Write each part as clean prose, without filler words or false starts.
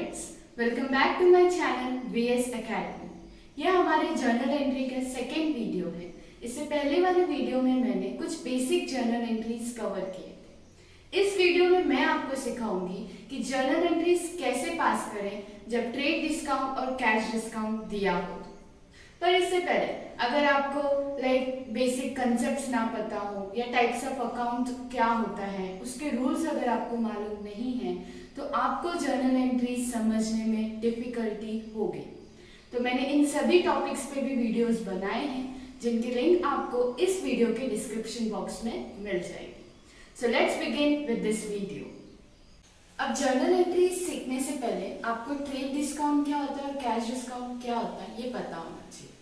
Friends, welcome back to my channel VS academy. यह हमारे journal entry का second video है। इससे पहले वाले वीडियो में मैंने कुछ बेसिक जर्नल एंट्रीज कवर किए थे। इस वीडियो में मैं आपको सिखाऊंगी कि जर्नल एंट्रीज कैसे पास करें जब ट्रेड डिस्काउंट और कैश डिस्काउंट दिया हो। पर इससे पहले अगर आपको बेसिक कंसेप्ट्स ना पता हो या टाइप्स ऑफ अकाउंट क्या होता है, उसके रूल्स अगर आपको मालूम नहीं है तो आपको जर्नल एंट्रीज समझने में डिफिकल्टी होगी। तो मैंने इन सभी टॉपिक्स पे भी वीडियोस बनाए हैं जिनकी लिंक आपको इस वीडियो के डिस्क्रिप्शन बॉक्स में मिल जाएगी। So let's begin with this video. अब जर्नल एंट्री सीखने से पहले आपको ट्रेड डिस्काउंट क्या होता है और कैश डिस्काउंट क्या होता है ये पता होना चाहिए।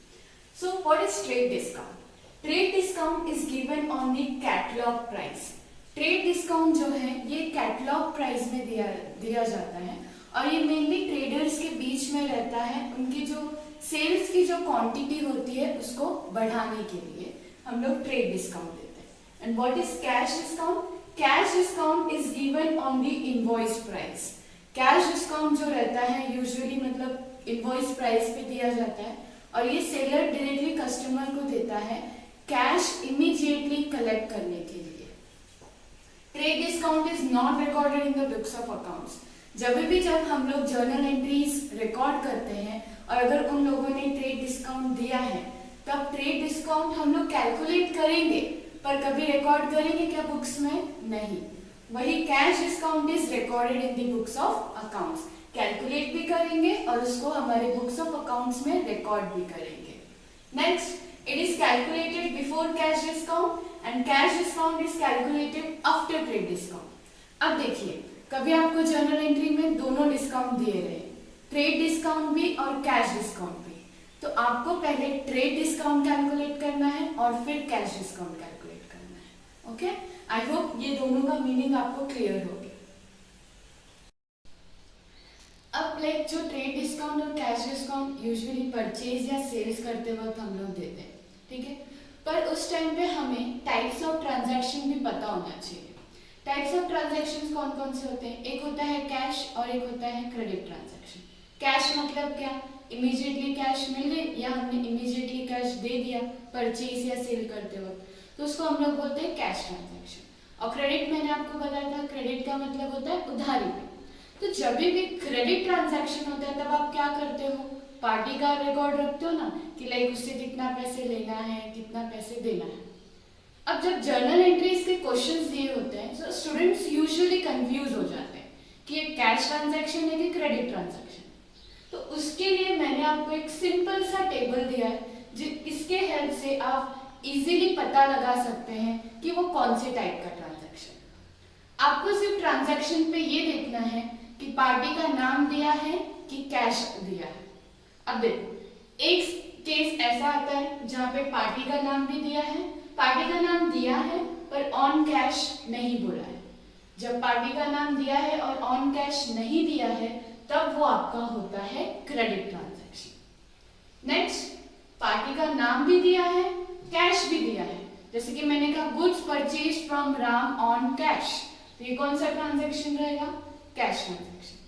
So what is trade discount? Trade discount is given on the catalogue price. Trade discount जो है ये कैटलॉग प्राइस में दिया जाता है और ये मेनली ट्रेडर्स के बीच में रहता है। उनकी जो सेल्स की जो क्वांटिटी होती है उसको बढ़ाने के लिए हम लोग ट्रेड डिस्काउंट देते हैं। And what is cash discount? Cash discount is given on the invoice price. Cash discount जो रहता है यूजुअली मतलब इनवॉइस प्राइस पे दिया जाता है और ये सेलर डायरेक्टली कस्टमर को देता है कैश इमीडिएटली कलेक्ट करने के लिए। Trade discount is not recorded in the books of accounts. जब हम लोग जर्नल एंट्रीज रिकॉर्ड करते हैं और अगर उन लोगों ने ट्रेड डिस्काउंट दिया है तब ट्रेड डिस्काउंट हम लोग कैलकुलेट करेंगे पर कभी रिकॉर्ड करेंगे क्या बुक्स में? नहीं। वही cash discount is recorded in the books of accounts. Calculate भी करेंगे और उसको हमारे बुक्स ऑफ अकाउंट्स में रिकॉर्ड भी करेंगे। Next, it is calculated before cash discount and cash discount is calculated after trade discount। अब देखिए, कभी आपको जर्नल एंट्री में दोनों डिस्काउंट दिए रहे, ट्रेड डिस्काउंट भी और कैश डिस्काउंट भी, तो आपको पहले ट्रेड डिस्काउंट कैलकुलेट करना है और फिर कैश डिस्काउंट कैलकुलेट करना है। ओके, आई होप ये दोनों का मीनिंग आपको क्लियर हो गया। अब जो ट्रेड डिस्काउंट और कैश डिस्काउंट यूजुअली परचेज या सेल्स करते वक्त हम लोग देते हैं, ठीक है, पर उस टाइम पे हमें टाइप्स ऑफ ट्रांजैक्शन भी पता होना चाहिए। टाइप्स ऑफ ट्रांजैक्शंस कौन कौन से होते हैं? एक होता है कैश और एक होता है क्रेडिट ट्रांजैक्शन। कैश मतलब क्या? इमीडिएटली कैश मिल गई या हमने इमीडिएटली कैश दे दिया परचेज या सेल करते वक्त, तो उसको हम लोग बोलते हैं कैश ट्रांजैक्शन। और क्रेडिट मैंने आपको बताया था, क्रेडिट का मतलब होता है उधारी पे। तो जब भी क्रेडिट ट्रांजैक्शन होता है तब आप क्या करते हो? पार्टी का रिकॉर्ड रखते हो ना कि उससे कितना पैसे लेना है, कितना पैसे देना है। अब जब जर्नल एंट्रीज के क्वेश्चंस दिए होते हैं तो स्टूडेंट्स यूजुअली कंफ्यूज हो जाते हैं कि ये कैश ट्रांजैक्शन है कि क्रेडिट ट्रांजैक्शन। तो उसके लिए मैंने आपको एक सिंपल सा टेबल दिया है इसके हेल्प से आप इजीली पता लगा सकते हैं कि वो कौन से टाइप का ट्रांजैक्शन। आपको सिर्फ ट्रांजैक्शन पे ये देखना है कि पार्टी का नाम दिया है कि कैश दिया है। अब देखो, एक केस ऐसा आता है जहाँ पे पार्टी का नाम भी दिया है, पार्टी का नाम दिया है पर ऑन कैश नहीं बोला है। जब पार्टी का नाम दिया है और ऑन कैश नहीं दिया है तब वो आपका होता है क्रेडिट ट्रांजैक्शन। नेक्स्ट, पार्टी का नाम भी दिया है, कैश भी दिया है, जैसे कि मैंने कहा goods purchase from Ram on cash, तो ये कौन सा ट्रांजैक्शन रहेगा? Cash transaction.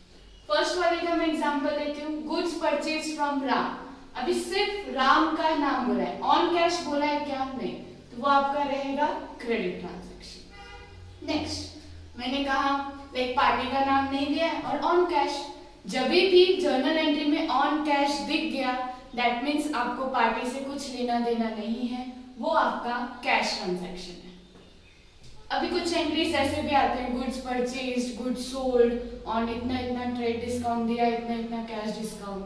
फर्स्ट वाले का मैं एग्जांपल देती हूँ, गुड्स परचेज फ्रॉम राम। अभी सिर्फ राम का नाम बोला है, ऑन कैश बोला है क्या? नहीं, तो वो आपका रहेगा क्रेडिट ट्रांजैक्शन। नेक्स्ट, मैंने कहा पार्टी का नाम नहीं दिया है और ऑन कैश। जब भी जर्नल एंट्री में ऑन कैश दिख गया दैट मीन्स आपको पार्टी से कुछ लेना देना नहीं है, वो आपका कैश ट्रांजैक्शन है। अभी कुछ एंट्रीज ऐसे भी आते हैं, goods purchased, goods sold on इतना इतना ट्रेड डिस्काउंट दिया, इतना इतना कैश डिस्काउंट,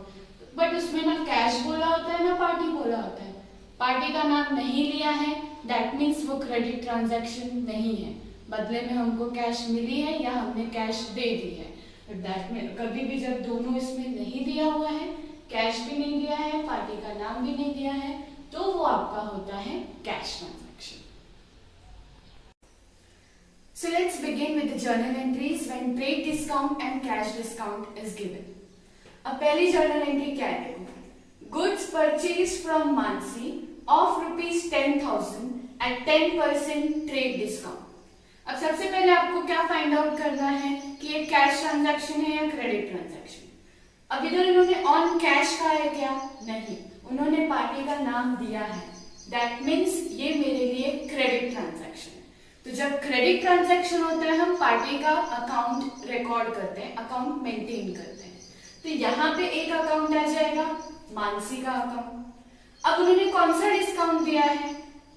बट उसमें ना कैश बोला होता है ना पार्टी बोला होता है। पार्टी का नाम नहीं लिया है दैट मीन्स वो क्रेडिट ट्रांजैक्शन नहीं है, बदले में हमको कैश मिली है या हमने कैश दे दी है। बट दैट में कभी भी जब दोनों इसमें नहीं दिया हुआ है, कैश भी नहीं दिया है, पार्टी का नाम भी नहीं दिया है, तो वो आपका होता है cash transaction. So let's begin with the journal entries when trade discount and cash discount is given. अब पहली journal entry क्या है? Goods purchased from Mansi of ₹10,000 at 10% trade discount. अब सबसे पहले आपको क्या फाइंड आउट करना है कि ये कैश ट्रांजैक्शन है या क्रेडिट ट्रांजैक्शन। अब इधर इन्होंने ऑन कैश कहा है क्या? नहीं, उन्होंने पार्टी का नाम दिया है। दैट मीन्स ये मेरे लिए क्रेडिट ट्रांजैक्शन है। तो जब क्रेडिट ट्रांजैक्शन होता है हम पार्टी का अकाउंट रिकॉर्ड करते हैं, अकाउंट मेंटेन करते हैं। तो यहाँ पे एक अकाउंट आ जाएगा, मानसी का अकाउंट। अब उन्होंने कौन सा डिस्काउंट दिया है?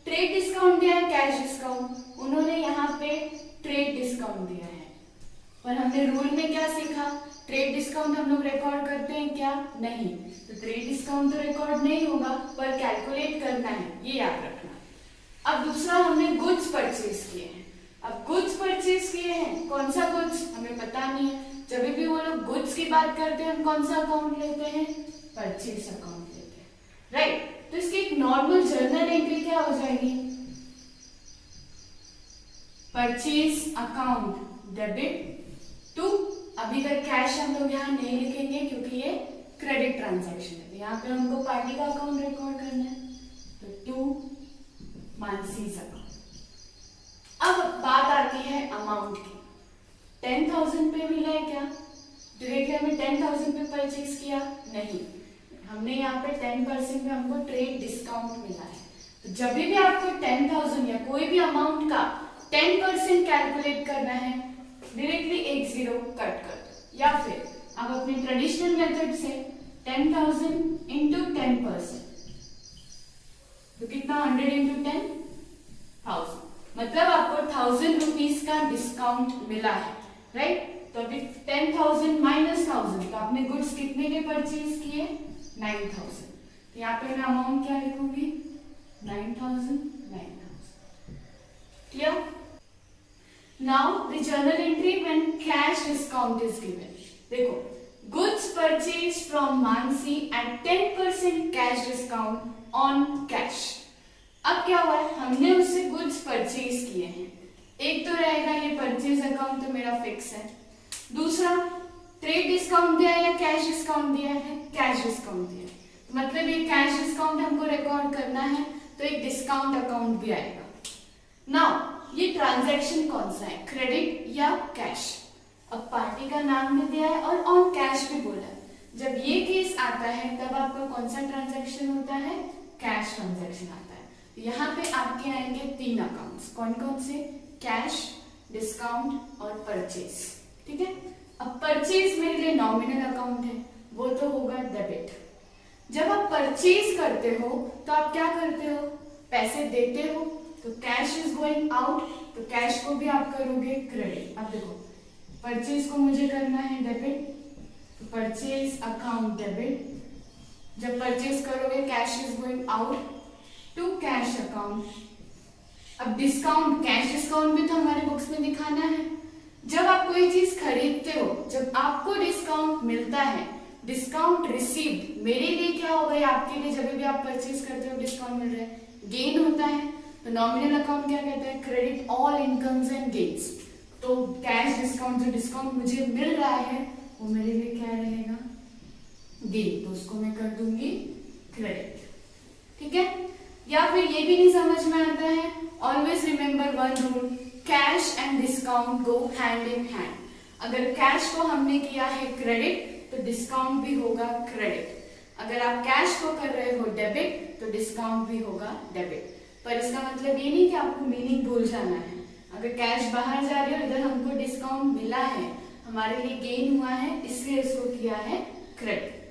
ट्रेड डिस्काउंट दिया है, कैश डिस्काउंट? उन्होंने यहाँ पे ट्रेड डिस्काउंट दिया है। और हमने रूल में क्या सीखा? ट्रेड डिस्काउंट हम लोग रिकॉर्ड करते हैं क्या? नहीं। तो ट्रेड डिस्काउंट तो रिकॉर्ड नहीं होगा, पर कैलकुलेट करना है, ये याद रखना। अब दूसरा, हमने गुड्स परचेज किए हैं। अब गुड्स परचेज किए हैं, कौन सा गुड्स हमें पता नहीं है। जब भी वो लोग गुड्स की बात करते हैं हम कौन सा अकाउंट लेते हैं? परचेज अकाउंट लेते हैं, राइट। तो इसकी एक नॉर्मल जर्नल एंट्री क्या हो जाएगी? परचेज अकाउंट डेबिट टू, अभी तक कैश हम लोग यहाँ नहीं लिखेंगे क्योंकि ये क्रेडिट ट्रांजैक्शन है। यहाँ पे हमको पार्टी का अकाउंट रिकॉर्ड करना है, तो टू मानसीज अकाउंट। अब बात आती है अमाउंट की। 10,000 पे मिला है क्या? डायरेक्टली हमें 10,000 पे परचेज किया? नहीं, हमने यहाँ पे 10% पे हमको ट्रेड डिस्काउंट मिला है। तो जब भी आपको 10,000 या कोई भी अमाउंट का 10% कैलकुलेट करना है, डायरेक्टली एक जीरो कट कर दो, या फिर आप अपने ट्रेडिशनल मेथड से 10,000 इंटू 10%, तो कितना? 100 इंटू 10,000, मतलब आपको 1,000 रुपीज का डिस्काउंट मिला है, राइट। तो अभी 10,000 माइनस 1,000, तो आपने गुड्स कितने के परचेज किए? 9,000। तो यहाँ पे मैं अमाउंट क्या लिखूंगी? 9,000, 9,000। Clear? Now the journal entry when cash discount is given. देखो, goods purchased from Mansi at 10% cash discount on cash. अब क्या हुआ है? हमने उससे गुड्स परचेज किए हैं। एक तो रहेगा ये परचेज अकाउंट, तो मेरा फिक्स है। दूसरा, ट्रेड डिस्काउंट दिया है या कैश डिस्काउंट दिया है? कैश डिस्काउंट दिया है, मतलब ये कैश डिस्काउंट हमको रिकॉर्ड करना है, तो एक डिस्काउंट अकाउंट भी आएगा। नाउ ये ट्रांजैक्शन कौन सा है, क्रेडिट या कैश? अब पार्टी का नाम भी दिया है और ऑन कैश भी बोला है। जब ये केस आता है तब आपका कौन सा ट्रांजैक्शन होता है? कैश ट्रांजैक्शन आता है। यहाँ पे आपके आएंगे 3 अकाउंट्स, कौन कौन से? कैश, डिस्काउंट और परचेज, ठीक है। अब परचेज मेरे लिए नॉमिनल अकाउंट है, वो तो होगा डेबिट। जब आप परचेज करते हो तो आप क्या करते हो? पैसे देते हो, तो कैश इज गोइंग आउट, तो कैश को भी आप करोगे क्रेडिट। अब देखो, परचेज को मुझे करना है डेबिट, तो परचेज अकाउंट डेबिट। जब परचेज करोगे cash is going out to cash account. अब डिस्काउंट, कैश डिस्काउंट भी तो हमारे बुक्स में दिखाना है। जब आप कोई चीज खरीदते हो, जब आपको डिस्काउंट मिलता है, डिस्काउंट रिसीव्ड, मेरे लिए क्या होगा या आपके लिए जब भी आप परचेज करते हो डिस्काउंट मिल रहा है, गेन होता है। तो नॉमिनल अकाउंट क्या कहता है? Credit all incomes and gains. तो कैश डिस्काउंट, जो डिस्काउंट मुझे मिल रहा है वो मेरे लिए क्या रहेगा? गेन, तो उसको मैं कर दूंगी क्रेडिट, ठीक है। या फिर ये भी नहीं समझ में आता है, always remember one rule, cash and discount go hand in hand. अगर कैश को हमने किया है क्रेडिट तो डिस्काउंट भी होगा क्रेडिट। अगर आप कैश को कर रहे हो डेबिट तो डिस्काउंट भी होगा डेबिट। पर इसका मतलब ये नहीं कि आपको मीनिंग भूल जाना है। अगर कैश बाहर जा रही है, इधर हमको डिस्काउंट मिला है, हमारे लिए गेन हुआ है, इसलिए इसको किया है क्रेडिट।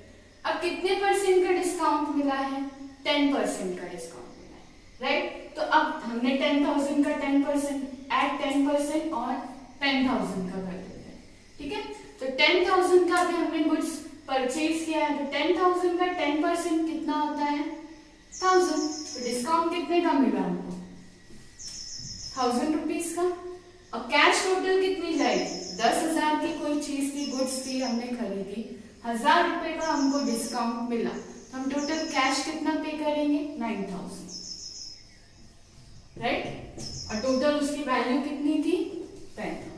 अब कितने परसेंट का डिस्काउंट मिला है? 10% का डिस्काउंट मिला है, राइट। तो अब हमने 10,000 का 10% एड 10% और 10,000 का कर देते हैं, ठीक है। तो 10,000 का भी हमने गुड्स परचेज किया है, तो 10,000 का 10% कितना होता है? 1,000। तो डिस्काउंट कितने का मिला हमको? 1,000 रुपीज का। अब कैश टोटल कितनी जाएगी? 10,000 की कोई चीज थी, गुड्स थी, हमने खरीदी, 1,000 रुपए का हमको डिस्काउंट मिला, तो हम टोटल कैश कितना पे करेंगे? 9,000, राइट। और टोटल उसकी वैल्यू कितनी थी? 10,000।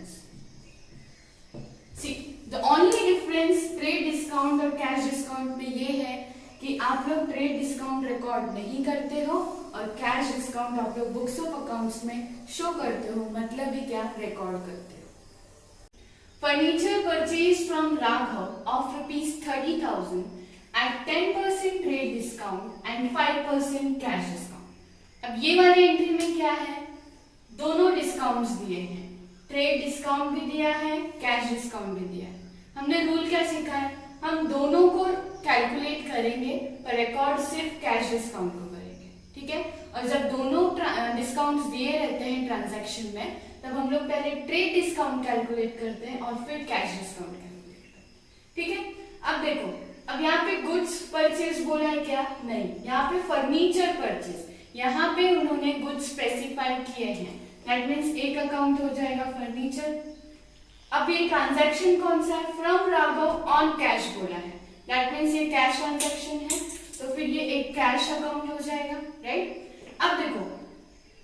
See the only difference trade discount और कैश डिस्काउंट में ये है कि आप लोग ट्रेड डिस्काउंट रिकॉर्ड नहीं करते हो और कैश डिस्काउंट आप लोग बुक्स ऑफ अकाउंट्स में शो करते हो, मतलब ही क्या? रिकॉर्ड करते हो। Furniture purchase from Raghav of rupees 30,000 at 10% trade discount and 5% cash discount। अब ये वाली एंट्री में क्या है, दोनों डिस्काउंट्स दिए हैं, ट्रेड डिस्काउंट भी दिया है, कैश डिस्काउंट भी दिया है। हमने रूल क्या सीखा है, हम दोनों को कैलकुलेट करेंगे पर रिकॉर्ड सिर्फ कैश डिस्काउंट को करेंगे, ठीक है। और जब दोनों डिस्काउंट्स दिए रहते हैं ट्रांजैक्शन में, तब हम लोग पहले ट्रेड डिस्काउंट कैलकुलेट करते हैं और फिर कैश डिस्काउंट कैलकुलेट करते हैं, ठीक है। अब देखो, अब यहाँ पे गुड्स परचेज बोला है क्या, नहीं, यहाँ पे फर्नीचर परचेज, यहाँ पे उन्होंने गुड्स स्पेसिफाई किए हैं, दैट मीन्स एक अकाउंट हो जाएगा फर्नीचर। अब ये ट्रांजैक्शन कौन सा है, फ्रॉम राघव ऑन कैश बोला है, दैट मीन्स ये कैश ट्रांजैक्शन है, तो फिर ये एक कैश अकाउंट हो जाएगा, राइट। अब देखो,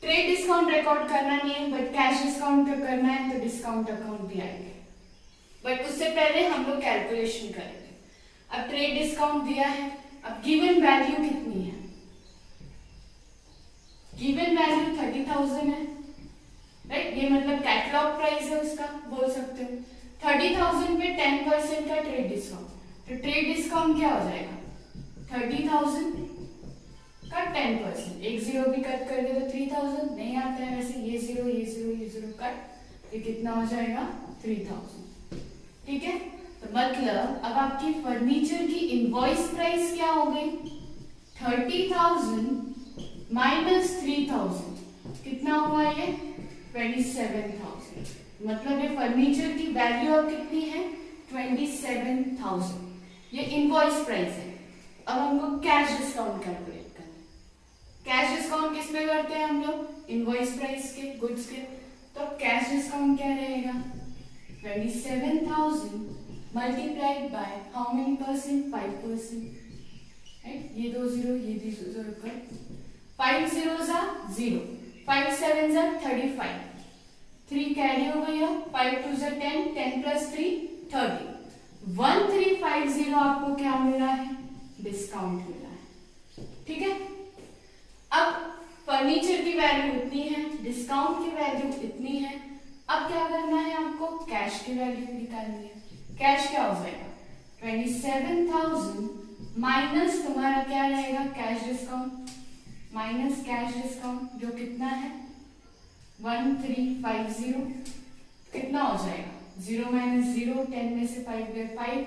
ट्रेड डिस्काउंट रिकॉर्ड करना नहीं है बट कैश डिस्काउंट तो करना है, तो डिस्काउंट अकाउंट भी आएंगे, बट उससे पहले हम लोग कैलकुलेशन करेंगे। अब ट्रेड डिस्काउंट दिया है, अब गिवन वैल्यू कितनी है, गिवन वैल्यू 30,000 है, राइट, ये मतलब कैटलॉग प्राइस है उसका, बोल सकते हो। 30,000 पे 10% का ट्रेड डिस्काउंट, तो ट्रेड डिस्काउंट क्या हो जाएगा, 30,000 का 10%, एक जीरो भी कट कर दे तो 3,000 नहीं आता है वैसे, ये जीरो ये जीरो ये जीरो कट, ये कितना हो जाएगा 3,000, ठीक है। तो मतलब अब आपकी फर्नीचर की इनवॉइस प्राइस क्या हो गई, 30,000 माइनस 3,000, कितना हुआ ये 27,000, मतलब ये फर्नीचर की वैल्यू अब कितनी है 27,000, ये इनवॉइस प्राइस है। अब हमको कैश डिस्काउंट कैलकुलेट करना है, कैश डिस्काउंट किस पे करते हैं हम लोग, इनवॉइस प्राइस के, गुड्स के, तो कैश डिस्काउंट क्या रहेगा, 27,000 multiplied by how many percent, 5%, right, ये दो जीरो ये जीरो कर, 5 zeros are 0, 5 sevens are 35, 3 carry हो गया, 5 2s are 10, 10 plus 3 30, 1350 आपको क्या मिल रहा है, डिस्काउंट मिल रहा है, ठीक है। अब फर्नीचर की वैल्यू इतनी है, डिस्काउंट की वैल्यू इतनी है, अब क्या करना है आपको, कैश की वैल्यू निकालनी है। कैश क्या हो जाएगा, 27,000 माइनस तुम्हारा क्या रहेगा, cash discount minus cash discount, जो कितना है 1350, कितना हो जाएगा, 0 माइनस 0, 10 में से 5 गए 5,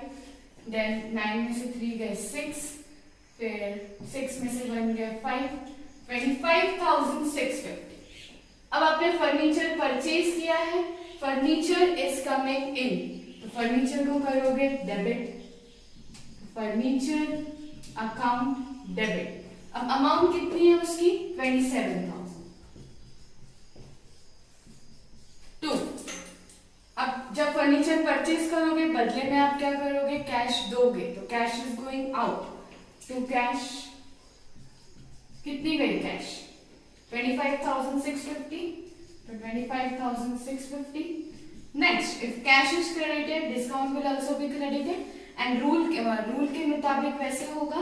देन 9 में से 3 गए 6, फिर 6 में से 1 गए 5, 25,650। अब आपने फर्नीचर परचेज किया है, फर्नीचर इज कमिंग इन, तो फर्नीचर को करोगे डेबिट, फर्नीचर अकाउंट डेबिट। अब अमाउंट कितनी है उसकी 27,000। 2, अब जब फर्नीचर परचेज करोगे बदले में आप क्या करोगे, कैश दोगे, तो cash is going out, to cash कितनी गई कैश 25,650, तो 25,650। Next, if cash is credited discount will also be credited, and rule के मुताबिक वैसे होगा।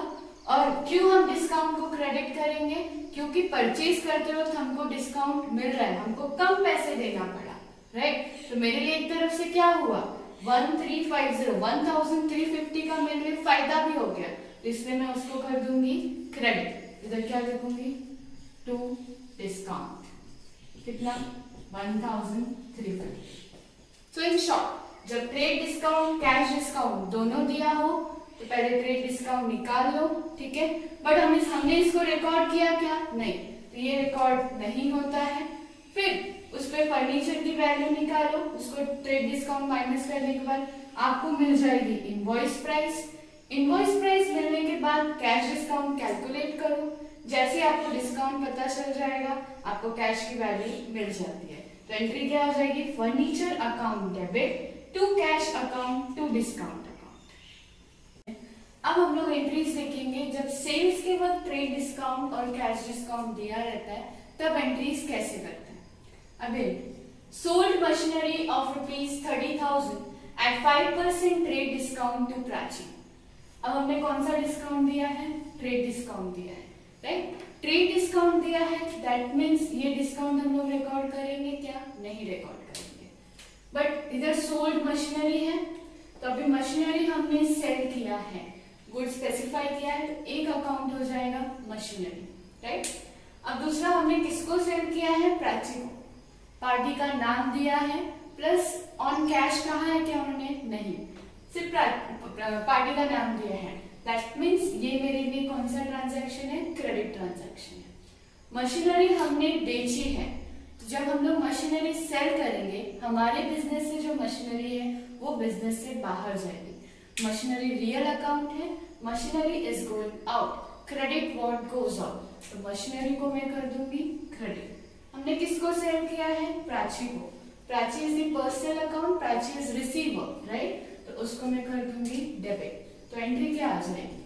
और क्यों हम डिस्काउंट को क्रेडिट करेंगे, क्योंकि परचेज करते वक्त हमको डिस्काउंट मिल रहा है, हमको कम पैसे देना पड़ा, राइट। तो मेरे लिए एक तरफ से क्या हुआ 1350, 1350 का मेरे लिए फायदा भी हो गया, तो इसलिए मैं उसको कर दूंगी क्रेडिट। इधर क्या लिखूंगी, टू डिस्काउंट, कितना 1350। सो इन शॉर्ट, जब ट्रेड डिस्काउंट कैश डिस्काउंट दोनों दिया हो तो पहले ट्रेड डिस्काउंट निकाल लो, ठीक है। बट हमने इसको रिकॉर्ड किया क्या, नहीं, तो ये रिकॉर्ड नहीं होता है। फिर उस पे फर्नीचर की वैल्यू निकालो, उसको ट्रेड डिस्काउंट माइनस करने के बाद आपको मिल जाएगी इनवॉइस प्राइस। इनवॉइस प्राइस मिलने के बाद कैश डिस्काउंट कैलकुलेट करो, जैसे आपको डिस्काउंट पता चल जाएगा आपको कैश की वैल्यू मिल जाती है। तो एंट्री क्या हो जाएगी, furniture account debit to cash account to discount account. अब हम लोग एंट्रीज देखेंगे, जब सेल्स के वक्त ट्रेड डिस्काउंट और कैश डिस्काउंट दिया रहता है तब एंट्रीज कैसे करते हैं। अभी sold machinery of ₹30,000 at 5% trade discount to Prachi. अब हमने कौन सा डिस्काउंट दिया है, ट्रेड डिस्काउंट दिया है, राइट। ट्रेड डिस्काउंट दिया है, दैट मीन्स ये डिस्काउंट हम लोग रिकॉर्ड करेंगे क्या, नहीं रिकॉर्ड करेंगे। बट इधर सोल्ड मशीनरी है तो अभी मशीनरी हमने सेल किया है, गुड स्पेसिफाई किया है, तो एक अकाउंट हो जाएगा मशीनरी, राइट। अब दूसरा हमने किसको सेल किया है, प्राची को, पार्टी का नाम दिया है, प्लस ऑन कैश कहा है क्या उन्होंने, नहीं, सिर्फ पार्टी का नाम दिया है। दैट मीन्स ये मेरे लिए कौन सा ट्रांजैक्शन है, क्रेडिट ट्रांजैक्शन है। मशीनरी हमने बेची है, तो जब हम लोग मशीनरी सेल करेंगे, हमारे बिजनेस से जो मशीनरी है वो बिजनेस से बाहर जाएगी। मशीनरी रियल अकाउंट है, machinery is going out, credit what goes out, तो मशीनरी को मैं कर दूंगी क्रेडिट। हमने किसको सेल किया है, प्राची को, Prachi is the personal account, Prachi is receiver, right, तो उसको मैं कर दूंगी डेबिट। तो एंट्री क्या आ जाएगी,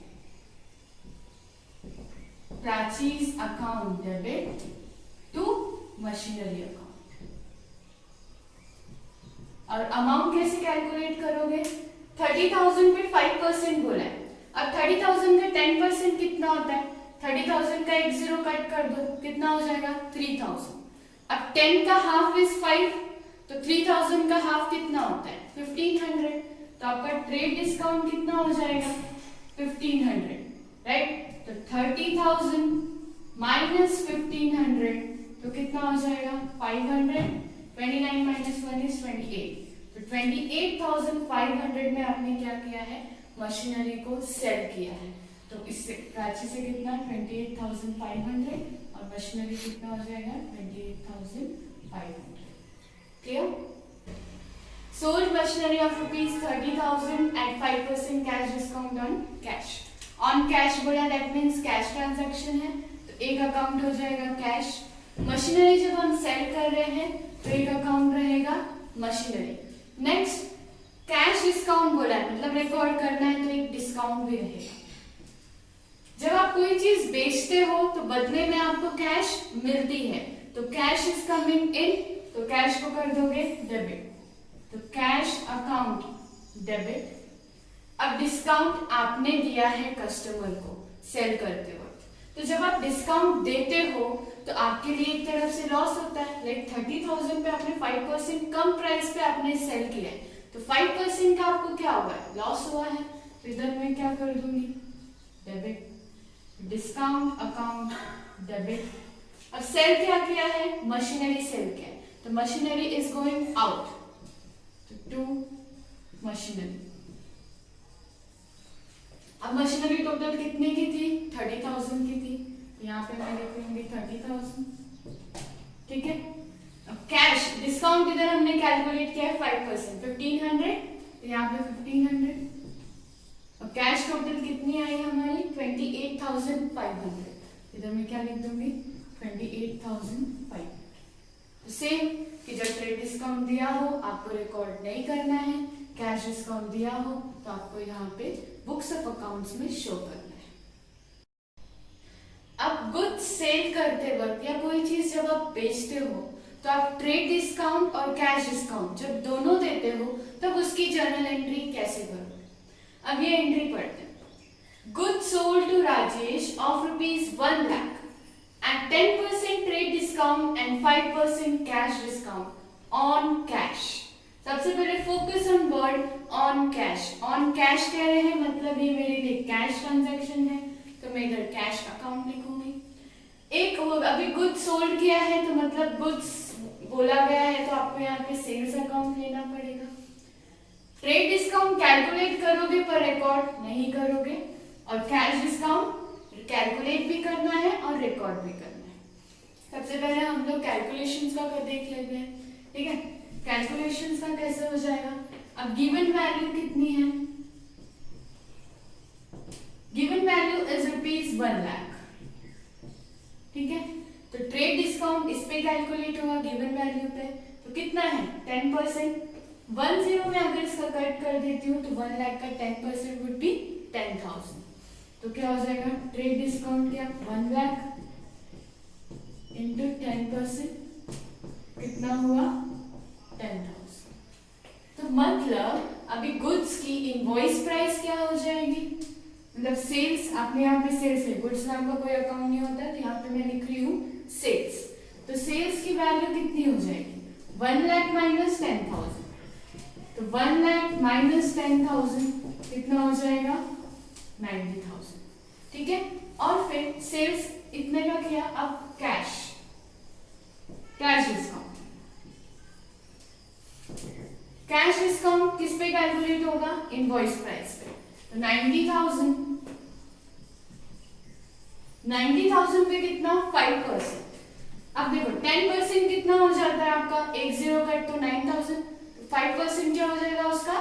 purchase account debit to machinery account. और अमाउंट कैसे कैलकुलेट करोगे, 30,000 पे 5% बोला है, अब 30,000 का 10% कितना होता है, 30,000 का एक जीरो कट कर दो, कितना हो जाएगा 3,000। अब 10 का हाफ इज 5, तो 3,000 का हाफ कितना होता है 1,500, तो आपका ट्रेड डिस्काउंट कितना हो जाएगा 1,500, राइट। तो 30,000 माइनस 1,500 तो कितना हो जाएगा 500, 29 माइनस 1 इज 28, तो 28,500 में आपने क्या किया है, मशीनरी को सेल किया है। तो इससे प्राची से कितना 28,500 और मशीनरी कितना हो जाएगा 28,500, clear. Sold machinery of ₹30,000 at 5% cash discount on cash. On cash बोला that means cash transaction है, तो एक अकाउंट हो जाएगा कैश। मशीनरी जब हम सेल कर रहे हैं तो एक अकाउंट रहेगा मशीनरी। नेक्स्ट कैश डिस्काउंट बोला है, मतलब रिकॉर्ड करना है तो एक डिस्काउंट भी रहेगा। जब आप कोई चीज बेचते हो तो बदले में आपको कैश मिलती है, तो कैश इज कमिंग इन, तो कैश को कर दोगे डेबिट, तो कैश अकाउंट डेबिट। अब डिस्काउंट आपने दिया है कस्टमर को सेल करते वक्त, तो जब आप डिस्काउंट देते हो तो आपके लिए एक तरफ से लॉस होता है, लाइक 30,000 पे आपने 5% कम प्राइस पे आपने सेल किया है, तो 5% का आपको क्या हुआ है, लॉस हुआ है, तो इधर मैं क्या कर दूंगी डेबिट, डिस्काउंट अकाउंट डेबिट। अब सेल क्या किया है, मशीनरी सेल किया है, तो machinery is going out to machinery. अब मशीनरी टोटल कितने की थी, 30,000 की थी, यहाँ पे मैं लिख लूंगी 30,000, ठीक है। अब कैश डिस्काउंट इधर हमने कैलकुलेट किया है 5%, 1,500, तो यहाँ पे 1,500। अब कैश टोटल कितनी आई हमारी 28,500, इधर मैं क्या लिख दूंगी 28,500। तो सेम कि जब ट्रेड डिस्काउंट दिया हो आपको रिकॉर्ड नहीं करना है, कैश डिस्काउंट दिया हो तो आपको यहाँ पे बुक्स ऑफ अकाउंट्स में शो करना है। अब गुड्स सेल करते वक्त या कोई चीज जब आप बेचते हो तो आप ट्रेड डिस्काउंट और कैश डिस्काउंट जब दोनों देते हो तब उसकी जर्नल एंट्री कैसे करोगे। अब ये एंट्री पढ़ते हैं। Goods sold to Rajesh of ₹1 lakh at 10% trade discount and 5% cash discount on cash। सबसे पहले focus on word on cash. On cash कह रहे हैं मतलब ये मेरे लिए कैश ट्रांजैक्शन है, तो मैं इधर कैश अकाउंट लिखूंगी। एक अभी गुड्स सोल्ड किया है तो मतलब गुड्स बोला गया है तो आपको यहाँ पे सेल्स अकाउंट लेना पड़ेगा। ट्रेड डिस्काउंट कैलकुलेट करोगे पर रिकॉर्ड नहीं करोगे, और कैश डिस्काउंट कैलकुलेट भी करना है और रिकॉर्ड भी करना है। सबसे पहले हम लोग कैलकुलेशंस का देख लेते हैं, ठीक है। कैलकुलेशंस का कैसे हो जाएगा, अब गिवन वैल्यू कितनी है, गिवन वैल्यू इज ₹1 लाख, ठीक है। तो ट्रेड डिस्काउंट इस पे कैलकुलेट होगा गिवन वैल्यू पे, तो कितना है 10%। 10 में अगर इसका कट कर देती हूँ तो 1 लाख का 10% वुड बी 10,000, तो क्या हो जाएगा ट्रेड डिस्काउंट क्या 1 लाख इंटू 10% कितना हुआ 10,000। तो मतलब अभी गुड्स की इनवॉइस प्राइस क्या हो जाएगी, मतलब सेल्स, आपने यहाँ पे सेल्स है, गुड्स नाम का कोई अकाउंट नहीं होता तो यहाँ पे मैं लिख रही हूँ सेल्स, तो सेल्स की वैल्यू कितनी हो जाएगी 1 लाख माइनस 10,000, तो 1 लाख माइनस 10,000 कितना हो जाएगा 90,000, ठीक है। और फिर सेल्स इतने का किया, अब कैश डिस्काउंट, कैश डिस्काउंट किस पे कैलकुलेट होगा, इनवॉइस प्राइस पे। तो 90,000 पे कितना 5%। अब देखो 10% कितना हो जाता है आपका, एक जीरो कट तो 9,000, 5% क्या हो जाएगा उसका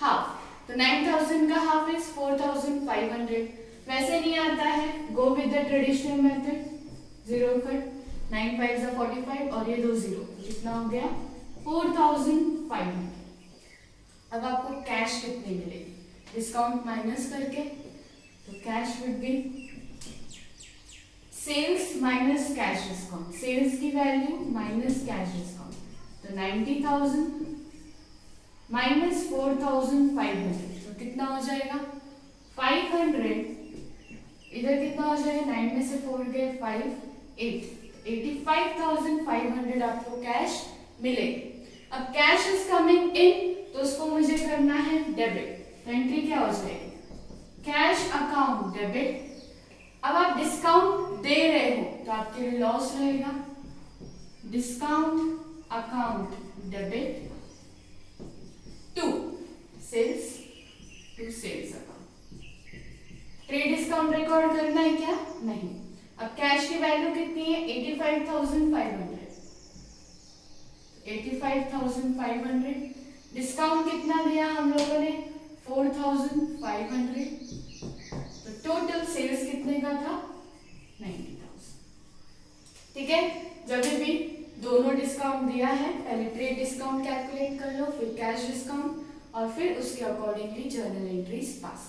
हाफ, तो 9,000 का हाफ इज 4,500। वैसे नहीं आता है, go with the traditional method, zero cut, 9 5 45 और ये 2 जीरो, कितना हो गया 4,500। अब आपको कैश कितनी मिलेगी, डिस्काउंट माइनस करके, तो cash would be sales minus cash discount, sales की वैल्यू माइनस कैश डिस्काउंट, तो 90,000 माइनस 4,500, तो कितना हो जाएगा 500, इधर कितना हो जाएगा 9 में से 4 गए 5, 85,500 आपको कैश मिलेगी। अब कैश इज कमिंग इन, तो उसको मुझे करना है डेबिट, तो एंट्री क्या हो जाएगी कैश अकाउंट डेबिट। अब आप डिस्काउंट दे रहे हो तो आपके लिए लॉस रहेगा, discount account debit to sales account. Trade discount record करना है क्या, नहीं। अब कैश की वैल्यू कितनी है 85,500, डिस्काउंट कितना दिया हम लोगों ने 4,500, तो टोटल सेल्स कितने का था 90,000, ठीक है। जब भी दोनों डिस्काउंट दिया है, पहले ट्रेड डिस्काउंट कैलकुलेट कर लो, फिर कैश डिस्काउंट और फिर उसके accordingly journal entries pass.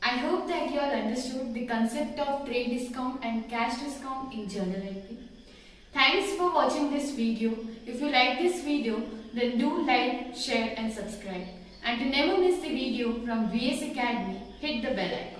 I hope that you all understood the concept of trade discount and cash discount in journal entry. Thanks for watching this video. If you like this video, then do like, share and subscribe. And to never miss the video from VS Academy, hit the bell icon.